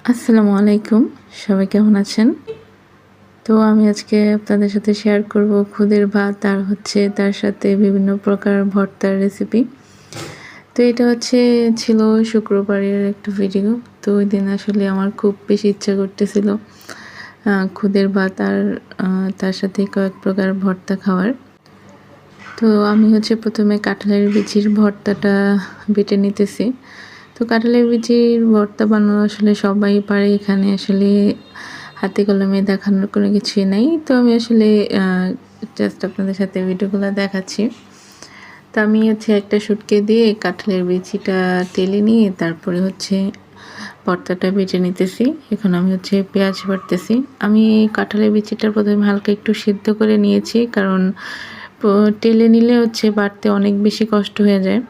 আসসালামু আলাইকুম। সবাই কেমন আছেন? তো আমি আজকে আপনাদের সাথে শেয়ার করব খুদের ভাত আর তার সাথে বিভিন্ন প্রকার ভর্তার রেসিপি। তো এটা ছিল শুক্রবারের একটা ভিডিও। তো ওইদিন আসলে আমার খুব বেশি ইচ্ছা করতেছিল খুদের ভাত আর তার সাথে কয়েক প্রকার ভর্তা খাওয়ার। তো আমি প্রথমে কাঁঠালের বিচির ভর্তাটা বেটে নিতেছি। তো কাঁঠালের বিচির ভর্তা বানানো আসলে সবাই পারে, এখানে আসলে হাতে কলমে দেখানোর কোনো কিছুই নাই। তো আমি আসলে জাস্ট আপনাদের সাথে ভিডিওগুলো দেখাচ্ছি। তো আমি একটা শুটকি দিয়ে কাঁঠালের বিচিটা তেলে নিয়ে তারপরে ভর্তাটা বেটে নিতেছি। এখন আমি পেঁয়াজ বাটতেছি। আমি কাঁঠালের বিচিটা প্রথমে হালকা একটু সিদ্ধ করে নিয়েছি, কারণ টেলে নিলে বাটতে অনেক বেশি কষ্ট হয়ে যায়।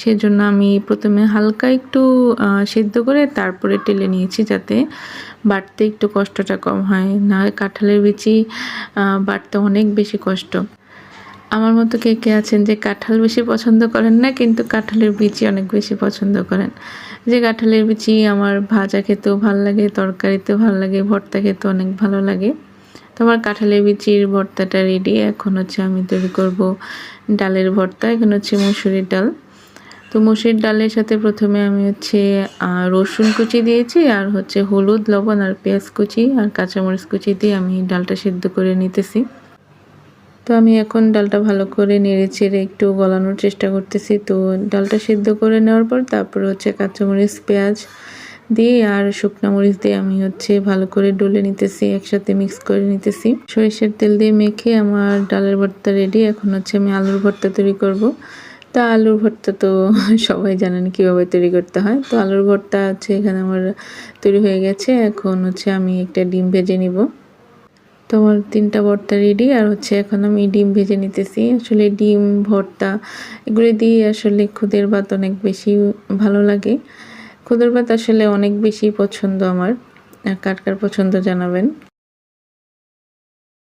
সেজন্য আমি প্রথমে হালকা একটু সিদ্ধ করে তারপরে টেলে নিয়েছি, যাতে বাটতে একটু কষ্টটা কম হয়। না কাঁঠালের বিচি বাটতে অনেক বেশি কষ্ট। আমার মতো কে কে আছেন যে কাঁঠাল বেশি পছন্দ করেন না, কিন্তু কাঁঠালের বিচি অনেক বেশি পছন্দ করেন? যে কাঁঠালের বিচি আমার ভাজা খেতেও ভালো লাগে, তরকারিতেও ভালো লাগে, ভর্তা খেতেও অনেক ভালো লাগে। তো আমার কাঁঠালের বিচির ভর্তাটা রেডি। এখন আমি তৈরি করব ডালের ভর্তা। এখন মসুরির ডাল। তো মসুরির ডালের সাথে প্রথমে আমি রসুন কুচি দিয়েছি, আর হলুদ, লবণ আর পেঁয়াজ কুচি আর কাঁচামরিচ কুচি দিয়ে আমি ডালটা সিদ্ধ করে নিতেছি। তো আমি এখন ডালটা ভালো করে নেড়ে চেড়ে একটু গলানোর চেষ্টা করতেছি। তো ডালটা সিদ্ধ করে নেওয়ার পর তারপরে কাঁচামরিচ, পেঁয়াজ দিয়ে আর শুকনো মরিচ দিয়ে আমি ভালো করে ডলে নিতেছি, একসাথে মিক্স করে নিতেছি। সরিষার তেল দিয়ে মেখে আমার ডালের ভর্তা রেডি। এখন আমি আলুর ভর্তা তৈরি করব। তা আলুর ভর্তা তো সবাই জানেন কীভাবে তৈরি করতে হয়। তো আলুর ভর্তা এখানে আমার তৈরি হয়ে গেছে। এখন আমি একটা ডিম ভেজে নিব। তো আমার 3টা ভর্তা রেডি। আর এখন আমি ডিম ভেজে নিতেছি। আসলে ডিম ভর্তা এগুলো দিয়ে আসলে খুদের ভাত অনেক বেশি ভালো লাগে। খুদের ভাত আসলে অনেক বেশি পছন্দ আমার। কার কার পছন্দ জানাবেন।